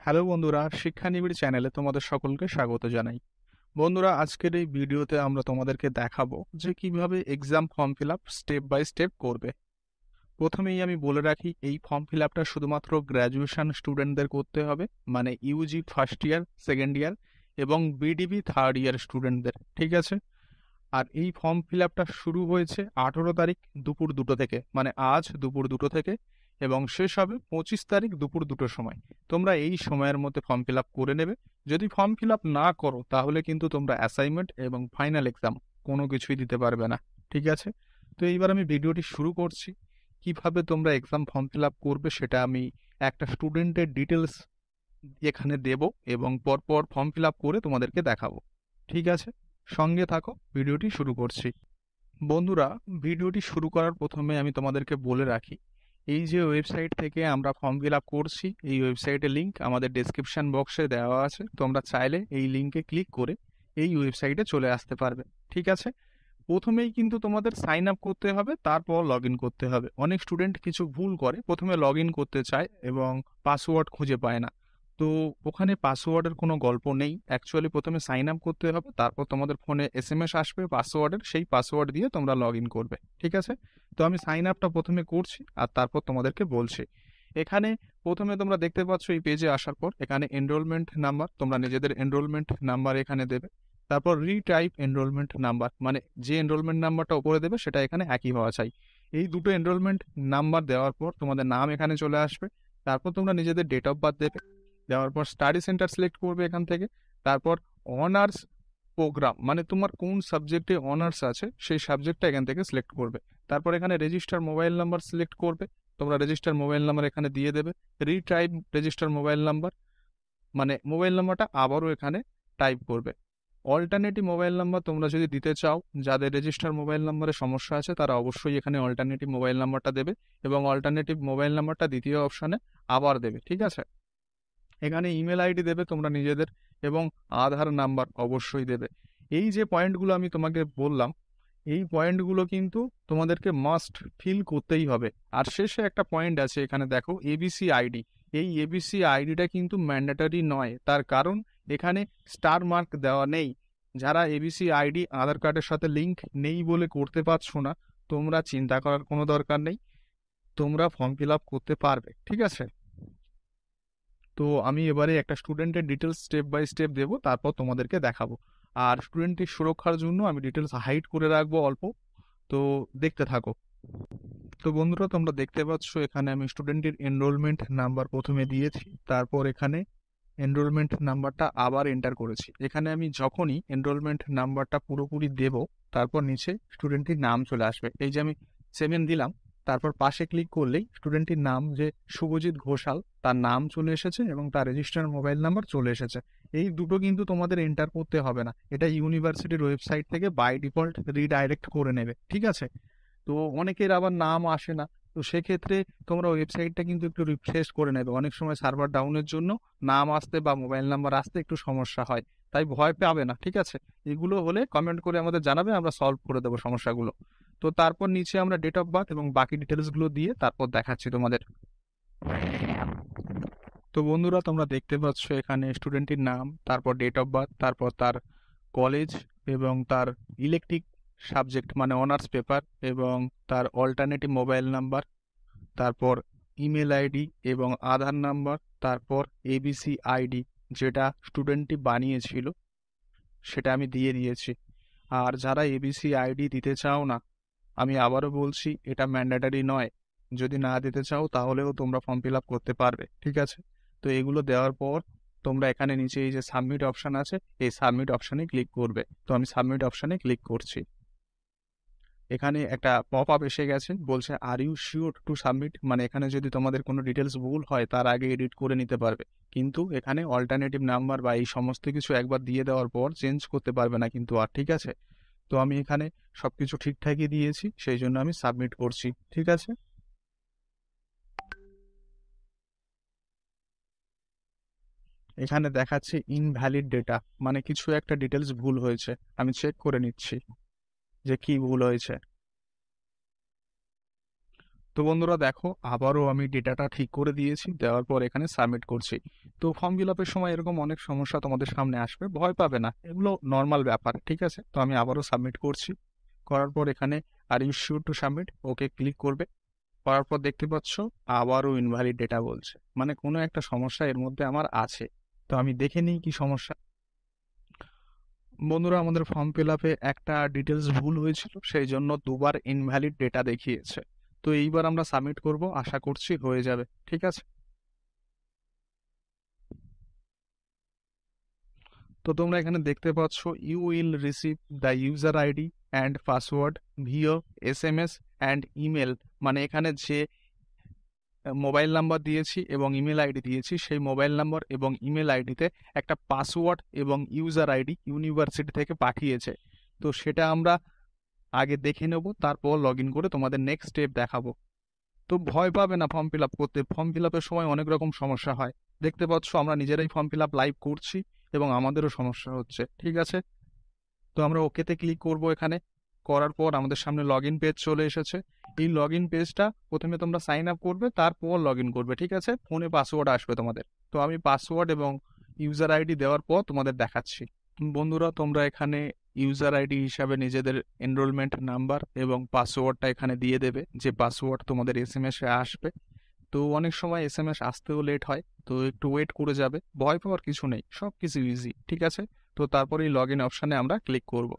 Hello বন্ধুরা, শিক্ষা নিবিড় চ্যানেলে তোমাদের সকলকে স্বাগত জানাই। বন্ধুরা, আজকের এই ভিডিওতে আমরা তোমাদেরকে দেখাবো যে কিভাবে exam form fill up step by step করবে। প্রথমেই আমি বলে রাখি, এই ফর্ম ফিল আপটা শুধুমাত্র গ্র্যাজুয়েশন স্টুডেন্টদের করতে হবে, মানে Yuji first year, second year এবং বিডিবি থার্ড ইয়ার স্টুডেন্টদের, ঠিক আছে। আর এই ফর্ম ফিল আপটা শুরু হয়েছে 18 তারিখ দুপুর 2টো থেকে, মানে আজ দুপুর 2টো থেকে, এবং শেষ হবে 25 তারিখ দুপুর 2টোর সময়। তোমরা এই সময়ের মধ্যে ফর্ম ফিল আপ করে নেবে। যদি ফর্ম ফিল আপ না করো তাহলে কিন্তু তোমরা অ্যাসাইনমেন্ট এবং ফাইনাল এক্সাম কোনো কিছুই দিতে পারবে না, ঠিক আছে। তো এইবার আমি ভিডিওটি শুরু করছি। কিভাবে তোমরা এক্সাম ফর্ম ফিল আপ করবে সেটা আমি একটা স্টুডেন্টের ডিটেলস এখানে দেব এবং পরপর ফর্ম ফিল আপ করে তোমাদেরকে দেখাবো, ঠিক আছে। সঙ্গে থাকো, ভিডিওটি শুরু করছি। বন্ধুরা, ভিডিওটি শুরু করার প্রথমে আমি তোমাদেরকে বলে রাখি, এই যে ওয়েবসাইট থেকে আমরা ফর্ম ফিল আপ করছি, এই ওয়েবসাইটের লিঙ্ক আমাদের ডেসক্রিপশন বক্সে দেওয়া আছে। তোমরা চাইলে এই লিঙ্কে ক্লিক করে এই ওয়েবসাইটে চলে আসতে পারবে, ঠিক আছে। প্রথমেই কিন্তু তোমাদের সাইন আপ করতে হবে, তারপর লগ ইন করতে হবে। অনেক স্টুডেন্ট কিছু ভুল করে, প্রথমে লগ ইন করতে চায় এবং পাসওয়ার্ড খুঁজে পায় না। তো ওখানে পাসওয়ার্ডের কোনো গল্প নেই। অ্যাকচুয়ালি প্রথমে সাইন আপ করতে হবে, তারপর তোমাদের ফোনে এসএমএস আসবে পাসওয়ার্ডের, সেই পাসওয়ার্ড দিয়ে তোমরা লগ ইন করবে, ঠিক আছে। তো আমি সাইন আপটা প্রথমে করছি আর তারপর তোমাদেরকে বলছি। এখানে প্রথমে তোমরা দেখতে পাচ্ছ, এই পেজে আসার পর এখানে এনরোলমেন্ট নাম্বার, তোমরা নিজেদের এনরোলমেন্ট নাম্বার এখানে দেবে। তারপর রিটাইপ এনরোলমেন্ট নাম্বার, মানে যে এনরোলমেন্ট নাম্বারটা উপরে দেবে সেটা এখানে একই হওয়া চাই। এই দুটো এনরোলমেন্ট নাম্বার দেওয়ার পর তোমাদের নাম এখানে চলে আসবে। তারপর তোমরা নিজেদের ডেট অফ বার্থ দেবে। দেওয়ার পর স্টাডি সেন্টার সিলেক্ট করবে এখান থেকে। তারপর অনার্স প্রোগ্রাম, মানে তোমার কোন সাবজেক্টে অনার্স আছে সেই সাবজেক্টটা এখান থেকে সিলেক্ট করবে। তারপর এখানে রেজিস্টার মোবাইল নাম্বার সিলেক্ট করবে। তোমরা রেজিস্টার মোবাইল নাম্বার এখানে দিয়ে দেবে। রিটাইপ রেজিস্টার মোবাইল নাম্বার, মানে মোবাইল নাম্বারটা আবারও এখানে টাইপ করবে। অল্টারনেটিভ মোবাইল নাম্বার তোমরা যদি দিতে চাও, যাদের রেজিস্টার মোবাইল নাম্বারে সমস্যা আছে তারা অবশ্যই এখানে অল্টারনেটিভ মোবাইল নাম্বারটা দেবে এবং অল্টারনেটিভ মোবাইল নাম্বারটা দ্বিতীয় অপশানে আবার দেবে, ঠিক আছে। এখানে ইমেল আইডি দেবে তোমরা নিজেদের এবং আধার নাম্বার অবশ্যই দেবে। এই যে পয়েন্টগুলো আমি তোমাকে বললাম, এই পয়েন্টগুলো কিন্তু তোমাদেরকে মাস্ট ফিল করতেই হবে। আর শেষে একটা পয়েন্ট আছে, এখানে দেখো এবিসি আইডি। এই এবিসি আইডিটা কিন্তু ম্যান্ডেটরি নয়, তার কারণ এখানে স্টার মার্ক দেওয়া নেই। যারা এবিসি আইডি আধার কার্ডের সাথে লিঙ্ক নেই বলে করতে পারছো না, তোমরা চিন্তা করার কোনো দরকার নেই, তোমরা ফর্ম ফিল আপ করতে পারবে, ঠিক আছে। তো আমি এবারে একটা স্টুডেন্টের ডিটেলস স্টেপ বাই স্টেপ দেবো, তারপর তোমাদেরকে দেখাবো। আর স্টুডেন্টের সুরক্ষার জন্য আমি ডিটেলস হাইড করে রাখবো অল্প, তো দেখতে থাকো। তো বন্ধুরা, তোমরা দেখতে পাচ্ছ এখানে আমি স্টুডেন্টের এনরোলমেন্ট নাম্বার প্রথমে দিয়েছি, তারপর এখানে এনরোলমেন্ট নাম্বারটা আবার এন্টার করেছি। এখানে আমি যখনই এনরোলমেন্ট নাম্বারটা পুরোপুরি দেব, তারপর নিচে স্টুডেন্টের নাম চলে আসবে। এই যে আমি 7 দিলাম, তারপর পাশে ক্লিক করলেই স্টুডেন্টের নাম যে শুভজিৎ ঘোষাল, তার নাম চলে এসেছে এবং তার রেজিস্টার মোবাইল নাম্বার চলে এসেছে। এই দুটো কিন্তু তোমাদের এন্টার করতে হবে না, এটা ইউনিভার্সিটির ওয়েবসাইট থেকে বাই ডিফল্ট রিডাইরেক্ট করে নেবে, ঠিক আছে। তো অনেকের আবার নাম আসে না, তো সেক্ষেত্রে তোমরা ওয়েবসাইটটা কিন্তু একটু রিফ্রেশ করে নেবে। অনেক সময় সার্ভার ডাউনের জন্য নাম আসতে বা মোবাইল নাম্বার আসতে একটু সমস্যা হয়, তাই ভয় পাবে না, ঠিক আছে। এগুলো হলে কমেন্ট করে আমাদের জানাবে, আমরা সলভ করে দেবো সমস্যাগুলো। তো তারপর নিচে আমরা ডেট অফ বার্থ এবং বাকি ডিটেলসগুলো দিয়ে তারপর দেখাচ্ছি তোমাদের। তো বন্ধুরা, তোমরা দেখতে পাচ্ছ এখানে স্টুডেন্টের নাম, তারপর ডেট অফ বার্থ, তারপর তার কলেজ এবং তার ইলেকটিভ সাবজেক্ট মানে অনার্স পেপার এবং তার অল্টারনেটিভ মোবাইল নাম্বার, তারপর ইমেল আইডি এবং আধার নাম্বার, তারপর এবিসি আইডি যেটা স্টুডেন্টটি বানিয়েছিল সেটা আমি দিয়ে দিয়েছি। আর যারা এবিসি আইডি দিতে চাও না, আমি আবারও বলছি এটা ম্যান্ডেটরি নয়, যদি না দিতে চাও তাহলেও তোমরা ফর্ম ফিল আপ করতে পারবে, ঠিক আছে। তো এগুলো দেওয়ার পর তোমরা এখানে নিচে এই যে সাবমিট অপশান আছে, এই সাবমিট অপশানে ক্লিক করবে। তো আমি সাবমিট অপশানে ক্লিক করছি। এখানে একটা পপ আপ এসে গেছে, বলছে are you sure to submit, মানে এখানে যদি তোমাদের কোনো ডিটেলস ভুল হয় তার আগে এডিট করে নিতে পারবে, কিন্তু এখানে অল্টারনেটিভ নাম্বার বা এই সমস্ত কিছু একবার দিয়ে দেওয়ার পর চেঞ্জ করতে পারবে না কিন্তু আর, ঠিক আছে। তো আমি এখানে সবকিছু ঠিকঠাকই দিয়েছি, সেই জন্য আমি সাবমিট করছি, ঠিক আছে। এখানে দেখাচ্ছে ইনভ্যালিড ডেটা, মানে কিছু একটা ডিটেলস ভুল হয়েছে। আমি চেক করে নিচ্ছি যে কি ভুল হয়েছে। তো বন্ধুরা দেখো, আবারও আমি ডেটাটা ঠিক করে দিয়েছি, দেওয়ার পর এখানে সাবমিট করছি। তো ফর্ম ফিল আপের সময় এরকম অনেক সমস্যা তোমাদের সামনে আসবে, ভয় পাবে না, এগুলো নর্মাল ব্যাপার, ঠিক আছে। তো আমি আবারও সাবমিট করছি। করার পর এখানে are you sure to submit, okay click করবে। করার পর দেখতে পাচ্ছ আবারও ইনভ্যালিড ডেটা বলছে, মানে কোনো একটা সমস্যা এর মধ্যে আমার আছে। তো আমি দেখে নিই কি সমস্যা। বন্ধুরা, আমাদের ফর্ম ফিল আপে একটা ডিটেলস ভুল হয়েছিল, সেই জন্য দুবার ইনভ্যালিড ডেটা দেখিয়েছে। তো এইবার আমরা সাবমিট করব, আশা করছি হয়ে যাবে, ঠিক আছে। তো তোমরা এখানে দেখতে পাচ্ছ you will receive the user ID and password via SMS and email, মানে এখানে যে মোবাইল নাম্বার দিয়েছি এবং ইমেল আইডি দিয়েছি, সেই মোবাইল নাম্বার এবং ইমেল আইডিতে একটা পাসওয়ার্ড এবং ইউজার আইডি ইউনিভার্সিটি থেকে পাঠিয়েছে। তো সেটা আমরা আগে দেখে নেব, তারপর লগ ইন করে তোমাদের নেক্সট স্টেপ দেখাবো। তো ভয় পাবে না ফর্ম ফিল আপ করতে, ফর্ম ফিল আপের সময় অনেক রকম সমস্যা হয়। দেখতে পাচ্ছ আমরা নিজেরাই ফর্ম ফিল আপ লাইভ করছি এবং আমাদেরও সমস্যা হচ্ছে, ঠিক আছে। তো আমরা ওকেতে ক্লিক করব। এখানে করার পর আমাদের সামনে লগ ইন পেজ চলে এসেছে। এই লগ ইন পেজটা প্রথমে তোমরা সাইন আপ করবে, তারপর লগ ইন করবে, ঠিক আছে। ফোনে পাসওয়ার্ড আসবে তোমাদের। তো আমি পাসওয়ার্ড এবং ইউজার আইডি দেওয়ার পর তোমাদের দেখাচ্ছি। বন্ধুরা, তোমরা এখানে ইউজার আইডি হিসাবে নিজেদের এনরোলমেন্ট নাম্বার এবং পাসওয়ার্ডটা এখানে দিয়ে দেবে, যে পাসওয়ার্ড তোমাদের SMS-এ আসবে। তো অনেক সময় SMS আসতেও লেট হয়, তো একটু ওয়েট করে যাবে, ভয় পাওয়ার কিছু নেই, সব কিছু ইজি, ঠিক আছে। তো তারপরে এই লগ ইন অপশানে আমরা ক্লিক করব।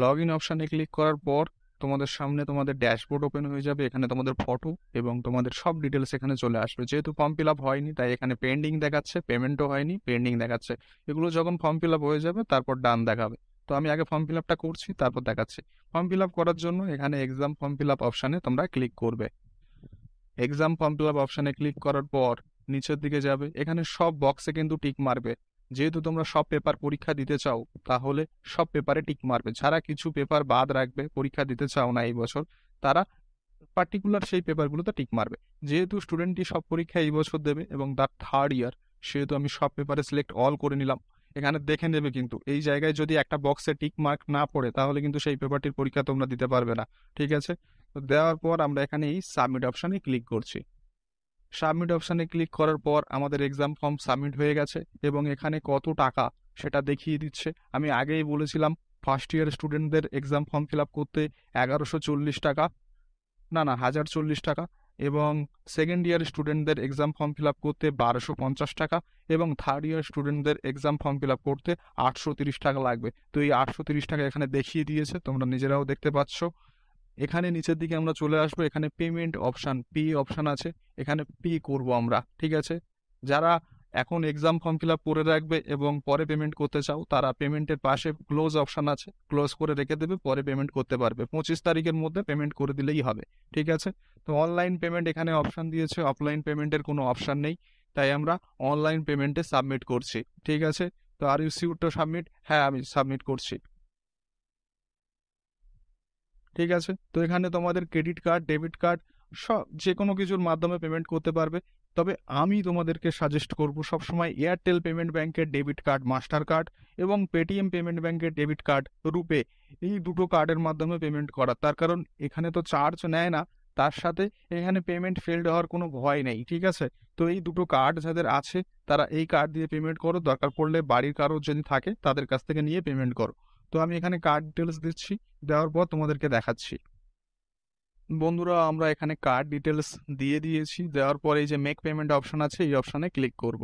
লগ ইন অপশানে ক্লিক করার পর তোমাদের সামনে তোমাদের ড্যাশবোর্ড ওপেন হয়ে যাবে। এখানে তোমাদের ফটো এবং তোমাদের সব ডিটেলস এখানে চলে আসবে। যেহেতু ফর্ম ফিল আপ হয়নি, তাই এখানে পেন্ডিং দেখাচ্ছে, পেমেন্টও হয়নি, পেন্ডিং দেখাচ্ছে। এগুলো যখন ফর্ম ফিল আপ হয়ে যাবে তারপর ডান দেখাবে। তো আমি আগে ফর্ম ফিল আপটা করছি, তারপর দেখাচ্ছি। ফর্ম ফিল আপ করার জন্য এখানে এক্সাম ফর্ম ফিল আপ অপশানে তোমরা ক্লিক করবে। এক্সাম ফর্ম ফিল আপ অপশানে ক্লিক করার পর নিচের দিকে যাবে, এখানে সব বক্সে কিন্তু টিক মারবে। যেহেতু তোমরা সব পেপার পরীক্ষা দিতে চাও, তাহলে সব পেপারে টিক মারবে। যারা কিছু পেপার বাদ রাখবে, পরীক্ষা দিতে চাও না এই বছর, তারা পার্টিকুলার সেই পেপারগুলোতে টিক মারবে। যেহেতু স্টুডেন্টটি সব পরীক্ষা এই বছর দেবে এবং তার থার্ড ইয়ার, সেহেতু আমি সব পেপারে সিলেক্ট অল করে নিলাম। এখানে দেখে নেবে, কিন্তু এই জায়গায় যদি একটা বক্সে টিক মার্ক না পড়ে, তাহলে কিন্তু সেই পেপারটির পরীক্ষা তোমরা দিতে পারবে না, ঠিক আছে। তো দেওয়ার পর আমরা এখানে এই সাবমিট অপশানে ক্লিক করছি। সাবমিট অপশানে ক্লিক করার পর আমাদের এক্সাম ফর্ম সাবমিট হয়ে গেছে এবং এখানে কত টাকা সেটা দেখিয়ে দিচ্ছে। আমি আগেই বলেছিলাম ফার্স্ট ইয়ার স্টুডেন্টদের এক্সাম ফর্ম ফিল আপ করতে 1140 টাকা, না 1040 টাকা, এবং সেকেন্ড ইয়ার স্টুডেন্টদের এক্সাম ফর্ম ফিল আপ করতে 1250 টাকা, এবং থার্ড ইয়ার স্টুডেন্টদের এক্সাম ফর্ম ফিল আপ করতে 830 টাকা লাগবে। তো এই 830 টাকা এখানে দেখিয়ে দিয়েছে, তোমরা নিজেরাও দেখতে পাচ্ছ। এখানে নিচের দিকে আমরা চলে আসবো, এখানে পেমেন্ট অপশান, পে অপশান আছে, এখানে পে করব আমরা, ঠিক আছে। যারা এখন এক্সাম ফর্ম ফিল আপ করে রাখবে এবং পরে পেমেন্ট করতে চাও, তারা পেমেন্টের পাশে ক্লোজ অপশান আছে, ক্লোজ করে রেখে দেবে, পরে পেমেন্ট করতে পারবে। 25 তারিখের মধ্যে পেমেন্ট করে দিলেই হবে, ঠিক আছে। তো অনলাইন পেমেন্ট এখানে অপশান দিয়েছে, অফলাইন পেমেন্টের কোনো অপশান নেই, তাই আমরা অনলাইন পেমেন্টে সাবমিট করছি, ঠিক আছে। তো are you sure to submit, হ্যাঁ আমি সাবমিট করছি, ঠিক আছে। তো এখানে তোমাদের ক্রেডিট কার্ড, ডেবিট কার্ড, সব যে কোনো কিছুর মাধ্যমে পেমেন্ট করতে পারবে। তবে আমি তোমাদেরকে সাজেস্ট করব সবসময় এয়ারটেল পেমেন্ট ব্যাংকের ডেবিট কার্ড, মাস্টার কার্ড, এবং পেটিএম পেমেন্ট ব্যাংকের ডেবিট কার্ড, রুপে, এই দুটো কার্ডের মাধ্যমে পেমেন্ট করা। তার কারণ এখানে তো চার্জ নেয় না, তার সাথে এখানে পেমেন্ট ফেলড হওয়ার কোনো ভয় নেই, ঠিক আছে। তো এই দুটো কার্ড যাদের আছে, তারা এই কার্ড দিয়ে পেমেন্ট করো, দরকার পড়লে বাড়ির কারো যদি থাকে তাদের কাছ থেকে নিয়ে পেমেন্ট করো। তো আমি এখানে কার্ড ডিটেলস দিচ্ছি, দেওয়ার পর তোমাদেরকে দেখাচ্ছি। বন্ধুরা, আমরা এখানে কার্ড ডিটেলস দিয়ে দিয়েছি। দেওয়ার পর এই যে মেক পেমেন্ট অপশন আছে, এই অপশানে ক্লিক করব।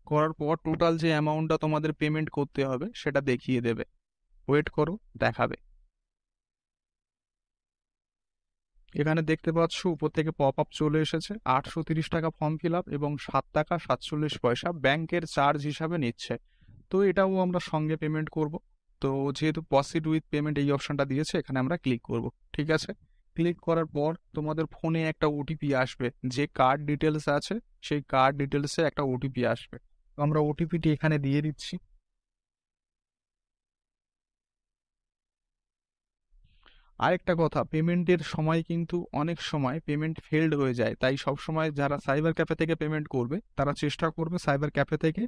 করার পর টোটাল যে অ্যামাউন্টটা তোমাদের পেমেন্ট করতে হবে সেটা দেখিয়ে দেবে। ওয়েট করো, দেখাবে। এখানে দেখতে পাচ্ছ উপর থেকে পপ আপ চলে এসেছে, 830 টাকা ফর্ম ফিল আপ এবং 7 টাকা 47 পয়সা ব্যাংকের চার্জ হিসাবে নিচ্ছে। তো এটাও আমরা সঙ্গে পেমেন্ট করব। তো যেহেতু প্রসিড উইথ পেমেন্ট এই অপশনটা দিয়েছে, এখানে আমরা ক্লিক করব, ঠিক আছে। ক্লিক করার পর তোমাদের ফোনে একটা ওটিপি আসবে, যে কার্ড ডিটেলস আছে সেই কার্ড ডিটেলসে একটা ওটিপি আসবে। তো আমরা ওটিপিটি এখানে দিয়ে দিচ্ছি। আরেকটা কথা, পেমেন্টের সময় কিন্তু অনেক সময় পেমেন্ট ফেলড হয়ে যায়, তাই সব সময় যারা সাইবার ক্যাফে থেকে পেমেন্ট করবে, তারা চেষ্টা করবে সাইবার ক্যাফে থেকে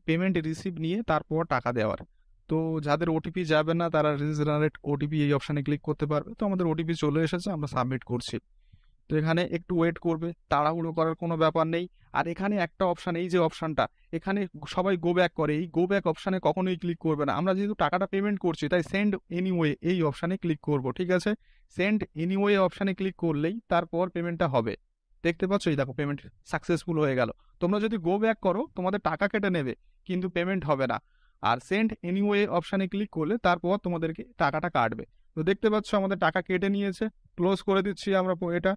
পেমেন্ট রিসিভ নিয়ে তারপর টাকা দেওয়ার। তো যাদের ওটিপি যাবে না, তারা রিজেনারেট ওটিপি এই অপশানে ক্লিক করতে পারবে। তো আমাদের ওটিপি চলে এসেছে, আমরা সাবমিট করছি। তো এখানে একটু ওয়েট করবে, তাড়াহুড়ো করার কোনো ব্যাপার নেই। আর এখানে একটা অপশান, এই যে অপশানটা, এখানে সবাই গো ব্যাক করে, এই গো ব্যাক অপশানে কখনোই ক্লিক করবে না। আমরা যেহেতু টাকাটা পেমেন্ট করছি তাই সেন্ড এনিওয়ে এই অপশানে ক্লিক করব, ঠিক আছে? সেন্ড এনিওয়ে অপশানে ক্লিক করলেই তারপর পেমেন্টটা হবে। দেখতে পাচ্ছ, এই দেখো পেমেন্ট সাকসেসফুল হয়ে গেল। তোমরা যদি গো ব্যাক করো তোমাদের টাকা কেটে নেবে, কিন্তু পেমেন্ট হবে না। আর সেন্ড এনিওয়ে অপশানে ক্লিক করলে তারপর তোমাদেরকে টাকাটা কাটবে। তো দেখতে পাচ্ছ আমাদের টাকা কেটে নিয়েছে। ক্লোজ করে দিচ্ছি আমরা এটা।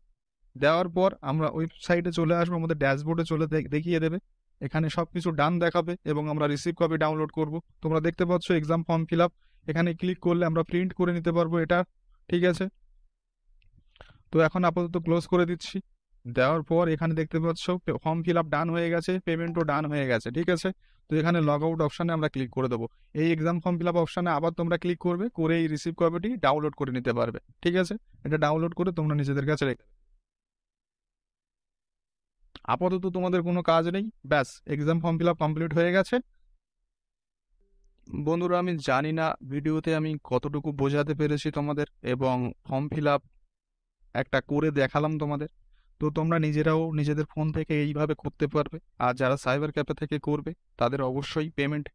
দেওয়ার পর আমরা ওয়েবসাইটে চলে আসবো, আমাদের ড্যাশবোর্ডে চলে দেখিয়ে দেবে। এখানে সব কিছু ডান দেখাবে এবং আমরা রিসিভ কপি ডাউনলোড করব। তোমরা দেখতে পাচ্ছ এক্সাম ফর্ম ফিল আপ, এখানে ক্লিক করলে আমরা প্রিন্ট করে নিতে পারবো এটা, ঠিক আছে? তো এখন আপাতত ক্লোজ করে দিচ্ছি। দেওয়ার পর এখানে দেখতে পাচ্ছ ফর্ম ফিল আপ ডান হয়ে গেছে, পেমেন্টও ডান হয়ে গেছে, ঠিক আছে? তো এখানে লগ আউট অপশানে আমরা ক্লিক করে দেবো। এই এক্সাম ফর্ম ফিল আপ অপশানে আবার তোমরা ক্লিক করবে, করে এই রিসিভ কপিটি ডাউনলোড করে নিতে পারবে, ঠিক আছে? এটা ডাউনলোড করে তোমরা নিজেদের কাছে রেখে। আপাতত তোমাদের কোনো কাজ নেই, ব্যাস exam form fill up complete হয়ে গেছে। বন্ধুরা, আমি জানি না ভিডিওতে আমি কতটুকু বোঝাতে পেরেছি তোমাদের, এবং ফর্ম ফিল আপ একটা করে দেখালাম তোমাদের। তো তোমরা নিজেরাও নিজেদের ফোন থেকে এইভাবে করতে পারবে। আর যারা সাইবার ক্যাফে থেকে করবে তাদের অবশ্যই পেমেন্ট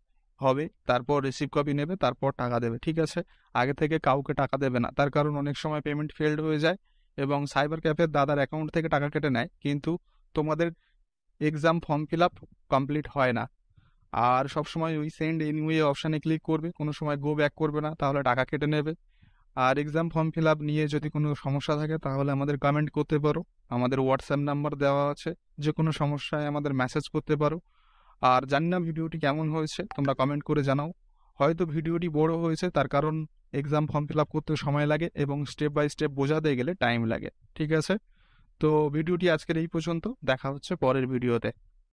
হবে, তারপর রিসিভ কপি নেবে, তারপর টাকা দেবে, ঠিক আছে? আগে থেকে কাউকে টাকা দেবে না, তার কারণ অনেক সময় পেমেন্ট ফেলড হয়ে যায় এবং সাইবার ক্যাফের দাদার অ্যাকাউন্ট থেকে টাকা কেটে নেয়, কিন্তু তোমাদের exam form fill up complete হয় না। আর সবসময় ওই সেন্ড এনিওয়ে অপশানে ক্লিক করবে, কোনো সময় গো ব্যাক করবে না, তাহলে টাকা কেটে নেবে। আর এক্সাম ফর্ম ফিল আপ নিয়ে যদি কোনো সমস্যা থাকে তাহলে আমাদের কমেন্ট করতে পারো, আমাদের হোয়াটসঅ্যাপ নাম্বার দেওয়া আছে, যে কোনো সমস্যায় আমাদের মেসেজ করতে পারো। আর জানি না ভিডিওটি কেমন হয়েছে, তোমরা কমেন্ট করে জানাও। হয়তো ভিডিওটি বড় হয়েছে, তার কারণ এক্সাম ফর্ম ফিল আপ করতে সময় লাগে এবং স্টেপ বাই স্টেপ বোঝাতে গেলে টাইম লাগে, ঠিক আছে? তো ভিডিওটি আজকের এই পর্যন্ত, দেখা হচ্ছে পরের ভিডিওতে।